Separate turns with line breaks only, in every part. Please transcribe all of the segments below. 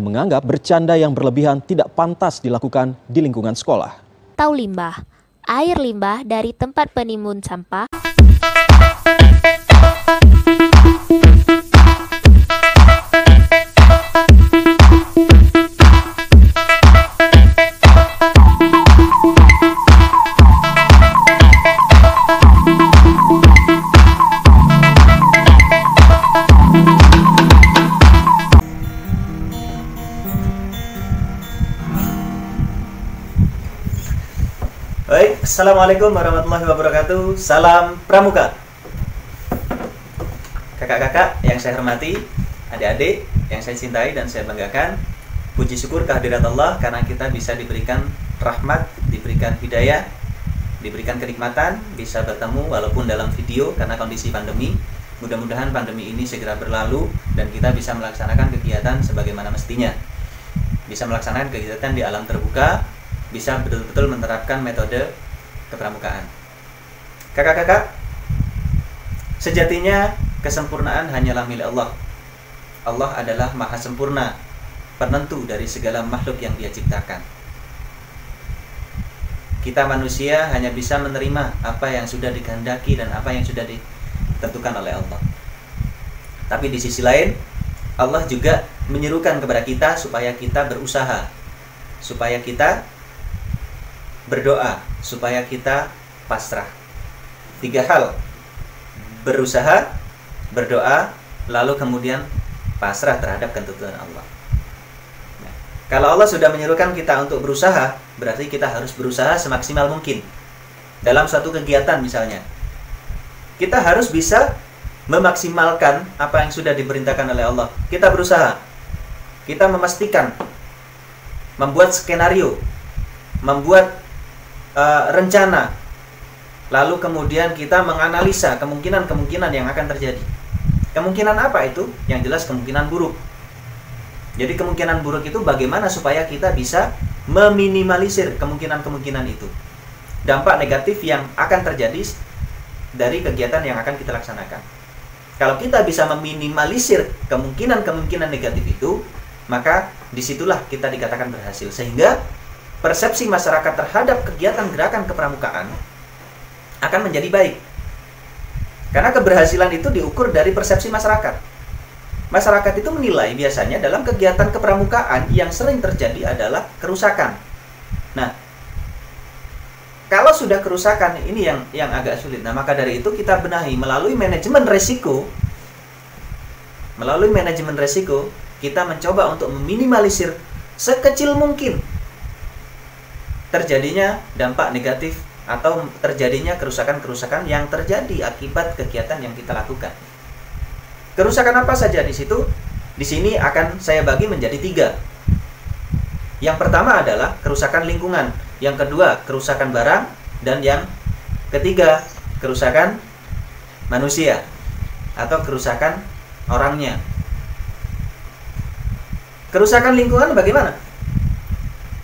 dan menganggap bercanda yang berlebihan tidak pantas dilakukan di lingkungan sekolah.
Tau limbah, air limbah dari tempat penimbun sampah.
Baik, Assalamualaikum warahmatullahi wabarakatuh. Salam Pramuka. Kakak-kakak yang saya hormati, adik-adik yang saya cintai dan saya banggakan, puji syukur kehadirat Allah karena kita bisa diberikan rahmat, diberikan hidayah, diberikan kenikmatan, bisa bertemu walaupun dalam video karena kondisi pandemi. Mudah-mudahan pandemi ini segera berlalu dan kita bisa melaksanakan kegiatan sebagaimana mestinya. Bisa melaksanakan kegiatan di alam terbuka, bisa betul-betul menerapkan metode kepramukaan. Kakak-kakak, sejatinya kesempurnaan hanyalah milik Allah. Allah adalah maha sempurna, penentu dari segala makhluk yang Dia ciptakan. Kita manusia hanya bisa menerima apa yang sudah dikehendaki dan apa yang sudah ditentukan oleh Allah. Tapi di sisi lain, Allah juga menyerukan kepada kita supaya kita berusaha, supaya kita berdoa, supaya kita pasrah. 3 hal: berusaha, berdoa, lalu kemudian pasrah terhadap ketentuan Allah. Nah, kalau Allah sudah menyuruhkan kita untuk berusaha, berarti kita harus berusaha semaksimal mungkin. Dalam suatu kegiatan misalnya, kita harus bisa memaksimalkan apa yang sudah diperintahkan oleh Allah. Kita berusaha, kita memastikan, membuat skenario, membuat rencana, lalu kemudian kita menganalisa kemungkinan-kemungkinan yang akan terjadi. Kemungkinan apa itu? Yang jelas kemungkinan buruk. Jadi kemungkinan buruk itu bagaimana supaya kita bisa meminimalisir kemungkinan-kemungkinan itu, dampak negatif yang akan terjadi dari kegiatan yang akan kita laksanakan. Kalau kita bisa meminimalisir kemungkinan-kemungkinan negatif itu, maka disitulah kita dikatakan berhasil. Sehingga persepsi masyarakat terhadap kegiatan gerakan kepramukaan akan menjadi baik. Karena keberhasilan itu diukur dari persepsi masyarakat. Masyarakat itu menilai biasanya dalam kegiatan kepramukaan yang sering terjadi adalah kerusakan. Nah, kalau sudah kerusakan ini yang agak sulit. Nah, maka dari itu kita benahi melalui manajemen resiko. Melalui manajemen resiko, kita mencoba untuk meminimalisir sekecil mungkin terjadinya dampak negatif atau terjadinya kerusakan-kerusakan yang terjadi akibat kegiatan yang kita lakukan. Kerusakan apa saja di situ? Di sini akan saya bagi menjadi 3. Yang pertama adalah kerusakan lingkungan, yang kedua kerusakan barang, dan yang ketiga kerusakan manusia atau kerusakan orangnya. Kerusakan lingkungan bagaimana?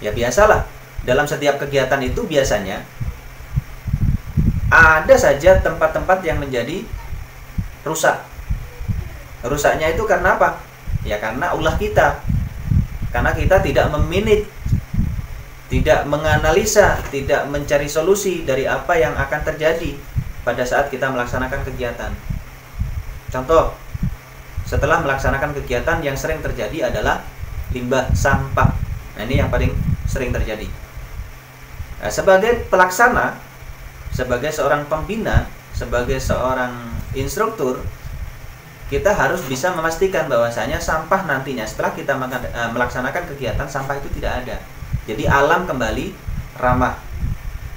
Ya biasalah. Dalam setiap kegiatan itu biasanya ada saja tempat-tempat yang menjadi rusak. Rusaknya itu karena apa? Ya karena ulah kita. Karena kita tidak memanage, tidak menganalisa, tidak mencari solusi dari apa yang akan terjadi pada saat kita melaksanakan kegiatan. Contoh, setelah melaksanakan kegiatan yang sering terjadi adalah limbah sampah. Nah, ini yang paling sering terjadi. Nah, sebagai pelaksana, sebagai seorang pembina, sebagai seorang instruktur, kita harus bisa memastikan bahwasanya sampah nantinya setelah kita melaksanakan kegiatan, sampah itu tidak ada. Jadi alam kembali ramah,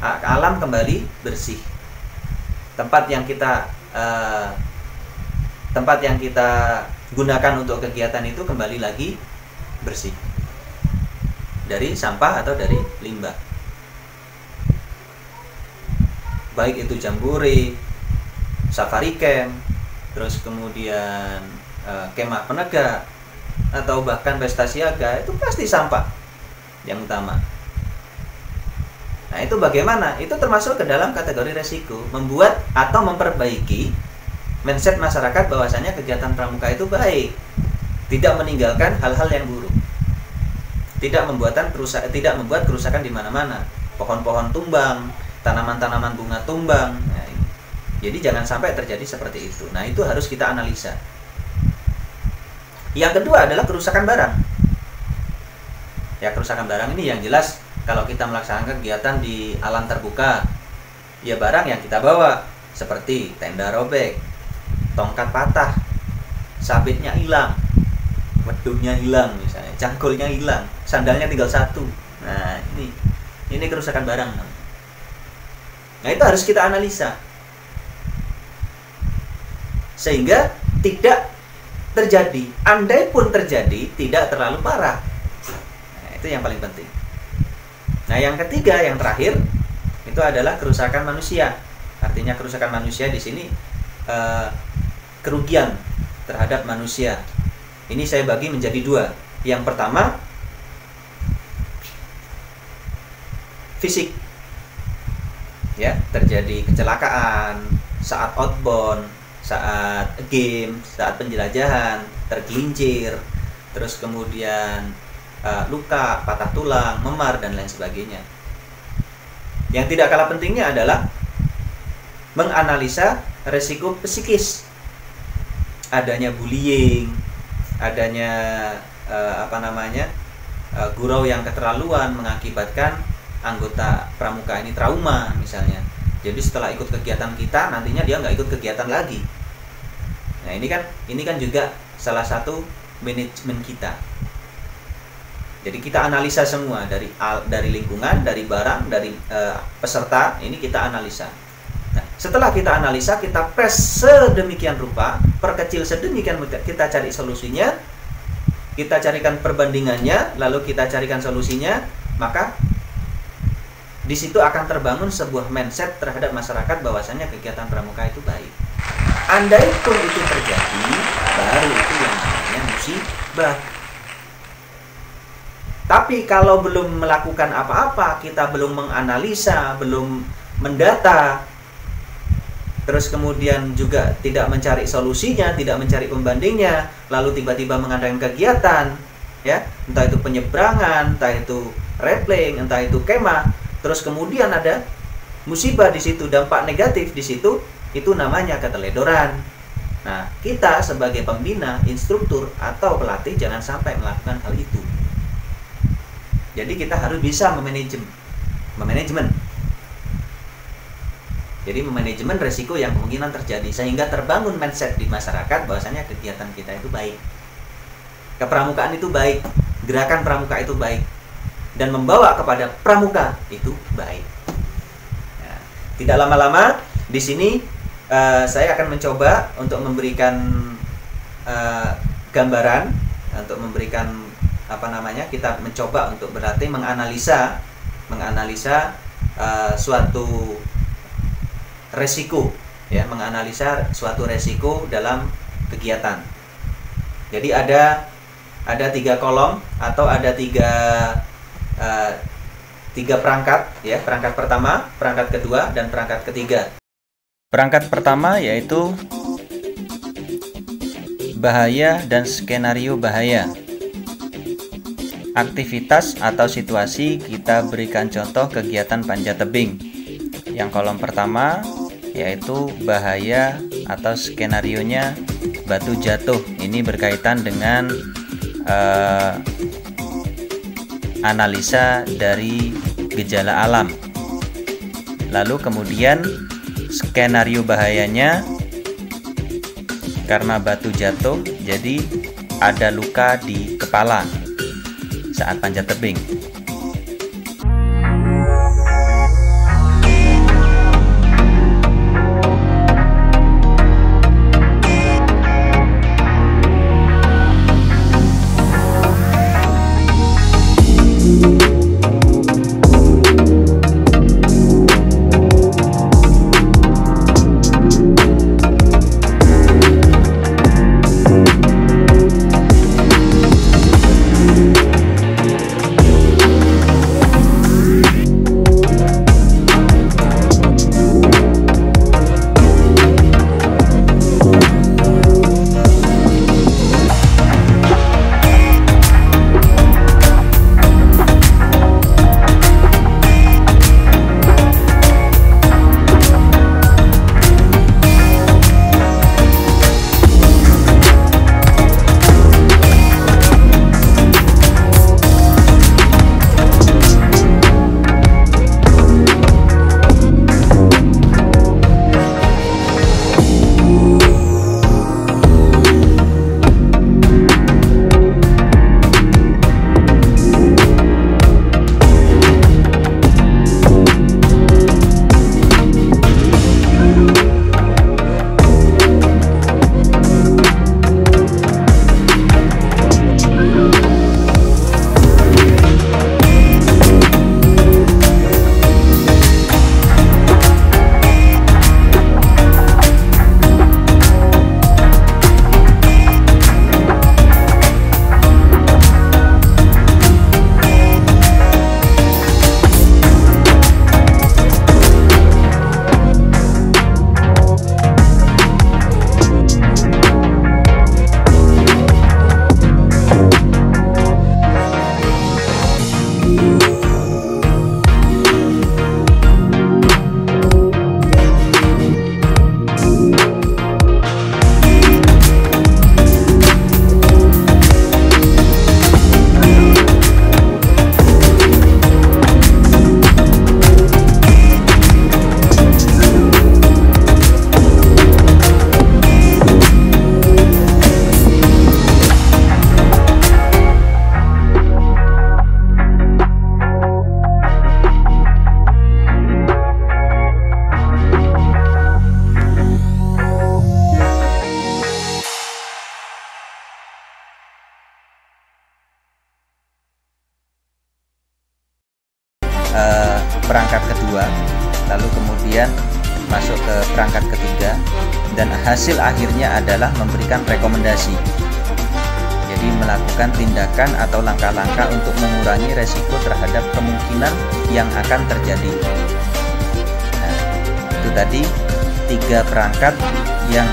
alam kembali bersih. Tempat yang kita gunakan untuk kegiatan itu kembali lagi bersih dari sampah atau dari limbah. Baik itu jambore, safari camp, terus kemudian kemah penegak, atau bahkan pesta siaga, itu pasti sampah yang utama. Nah, itu bagaimana? Itu termasuk ke dalam kategori resiko, membuat atau memperbaiki mindset masyarakat bahwasanya kegiatan pramuka itu baik, tidak meninggalkan hal-hal yang buruk. tidak membuat kerusakan di mana-mana. Pohon-pohon tumbang, tanaman-tanaman bunga tumbang. Nah, ini. Jadi jangan sampai terjadi seperti itu. Nah, itu harus kita analisa. Yang kedua adalah kerusakan barang. Ya, kerusakan barang ini yang jelas kalau kita melaksanakan kegiatan di alam terbuka, ya barang yang kita bawa seperti tenda robek, tongkat patah, sabitnya hilang, wedungnya hilang misalnya, cangkulnya hilang, sandalnya tinggal satu. Nah, ini kerusakan barang. Nah, itu harus kita analisa. Sehingga tidak terjadi, andai pun terjadi, tidak terlalu parah. Nah, itu yang paling penting. Nah, yang ketiga, yang terakhir, itu adalah kerusakan manusia. Artinya kerusakan manusia di sini kerugian terhadap manusia. Ini saya bagi menjadi dua. Yang pertama, fisik. Ya, terjadi kecelakaan saat outbound, saat game, saat penjelajahan, tergelincir, terus kemudian luka, patah tulang, memar, dan lain sebagainya. Yang tidak kalah pentingnya adalah menganalisa resiko psikis. Adanya bullying, adanya gurau yang keterlaluan mengakibatkan anggota pramuka ini trauma misalnya. Jadi setelah ikut kegiatan kita, nantinya dia nggak ikut kegiatan lagi. Nah, ini kan juga salah satu manajemen kita. Jadi kita analisa semua dari lingkungan, dari barang, dari peserta. Ini kita analisa. Nah, setelah kita analisa, kita press sedemikian rupa, perkecil sedemikian, kita cari solusinya, kita carikan perbandingannya, lalu kita carikan solusinya, maka di situ akan terbangun sebuah mindset terhadap masyarakat bahwasanya kegiatan pramuka itu baik. Andai pun itu terjadi, baru itu yang namanya musibah. Tapi kalau belum melakukan apa-apa, kita belum menganalisa, belum mendata, terus kemudian juga tidak mencari solusinya, tidak mencari pembandingnya, lalu tiba-tiba mengadakan kegiatan, ya, entah itu penyeberangan, entah itu rappelling, entah itu kemah, terus kemudian ada musibah di situ, dampak negatif di situ, itu namanya keteledoran. Nah, kita sebagai pembina, instruktur atau pelatih jangan sampai melakukan hal itu. Jadi kita harus bisa memanajemen. Jadi memanajemen resiko yang kemungkinan terjadi sehingga terbangun mindset di masyarakat bahwasanya kegiatan kita itu baik. Kepramukaan itu baik, gerakan pramuka itu baik, dan membawa kepada pramuka itu baik. Nah, tidak lama-lama di sini saya akan mencoba untuk memberikan gambaran, untuk memberikan kita mencoba untuk berarti menganalisa suatu resiko, ya, menganalisa suatu resiko dalam kegiatan. Jadi ada 3 kolom atau ada tiga perangkat, ya, perangkat pertama, perangkat kedua, dan perangkat ketiga. Perangkat pertama yaitu bahaya dan skenario bahaya. Aktivitas atau situasi, kita berikan contoh kegiatan panjat tebing. Yang kolom pertama yaitu bahaya atau skenarionya batu jatuh. Ini berkaitan dengan analisa dari gejala alam. Lalu kemudian skenario bahayanya, karena batu jatuh jadi ada luka di kepala saat panjat tebing. perangkat kedua, lalu kemudian masuk ke perangkat ketiga, dan hasil akhirnya adalah memberikan rekomendasi. Jadi melakukan tindakan atau langkah-langkah untuk mengurangi resiko terhadap kemungkinan yang akan terjadi. Nah, itu tadi 3 perangkat yang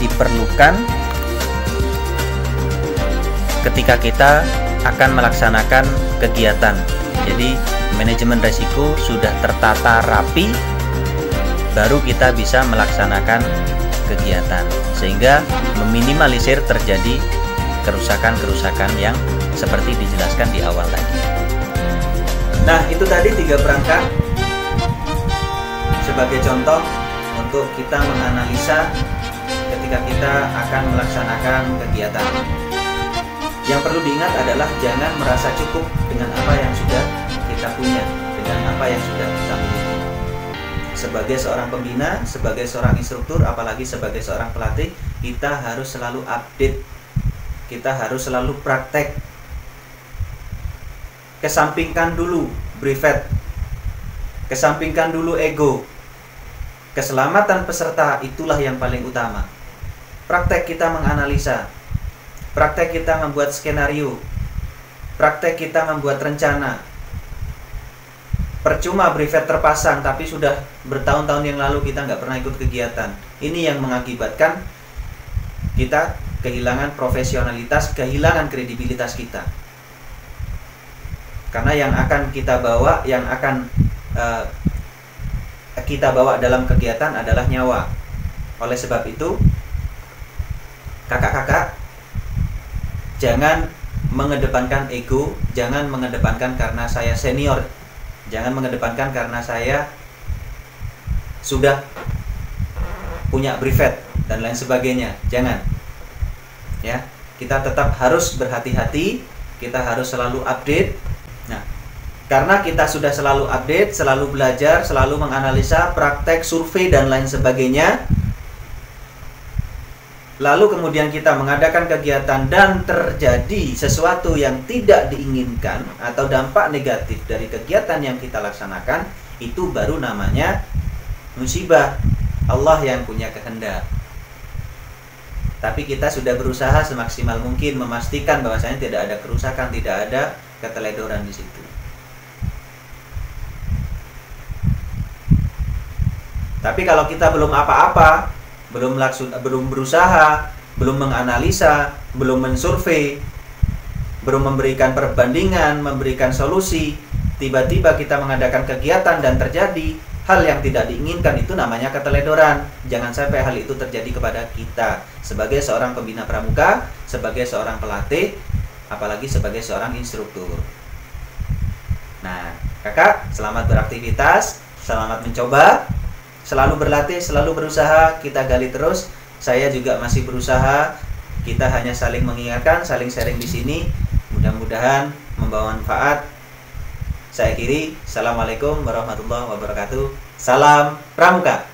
diperlukan ketika kita akan melaksanakan kegiatan. Jadi manajemen resiko sudah tertata rapi, baru kita bisa melaksanakan kegiatan, sehingga meminimalisir terjadi kerusakan-kerusakan yang seperti dijelaskan di awal tadi. Nah, itu tadi 3 perangkat sebagai contoh untuk kita menganalisa ketika kita akan melaksanakan kegiatan. Yang perlu diingat adalah jangan merasa cukup dengan apa yang sudah kita punya, dengan apa yang sudah kita miliki. Sebagai seorang pembina, sebagai seorang instruktur, apalagi sebagai seorang pelatih, kita harus selalu update, kita harus selalu praktek. Kesampingkan dulu brevet, kesampingkan dulu ego. Keselamatan peserta itulah yang paling utama. Praktek kita menganalisa, praktek kita membuat skenario, praktek kita membuat rencana. Percuma brevet terpasang tapi sudah bertahun-tahun yang lalu kita nggak pernah ikut kegiatan. Ini yang mengakibatkan kita kehilangan profesionalitas, kehilangan kredibilitas kita. Karena yang akan kita bawa, yang akan kita bawa dalam kegiatan adalah nyawa. Oleh sebab itu, kakak-kakak, jangan mengedepankan ego, jangan mengedepankan karena saya senior, jangan mengedepankan karena saya sudah punya brevet dan lain sebagainya. Jangan. Ya, kita tetap harus berhati-hati, kita harus selalu update. Nah, karena kita sudah selalu update, selalu belajar, selalu menganalisa, praktek, survei dan lain sebagainya, lalu kemudian kita mengadakan kegiatan dan terjadi sesuatu yang tidak diinginkan atau dampak negatif dari kegiatan yang kita laksanakan, itu baru namanya musibah. Allah yang punya kehendak. Tapi kita sudah berusaha semaksimal mungkin memastikan bahwasanya tidak ada kerusakan, tidak ada keteledoran di situ. Tapi kalau kita belum apa-apa, belum berusaha, belum menganalisa, belum mensurvei, belum memberikan perbandingan, memberikan solusi, tiba-tiba kita mengadakan kegiatan dan terjadi hal yang tidak diinginkan, itu namanya keteledoran. Jangan sampai hal itu terjadi kepada kita sebagai seorang pembina pramuka, sebagai seorang pelatih, apalagi sebagai seorang instruktur. Nah, kakak, selamat beraktivitas, selamat mencoba. Selalu berlatih, selalu berusaha, kita gali terus. Saya juga masih berusaha. Kita hanya saling mengingatkan, saling sharing di sini. Mudah-mudahan membawa manfaat. Saya akhiri. Assalamualaikum warahmatullahi wabarakatuh. Salam Pramuka.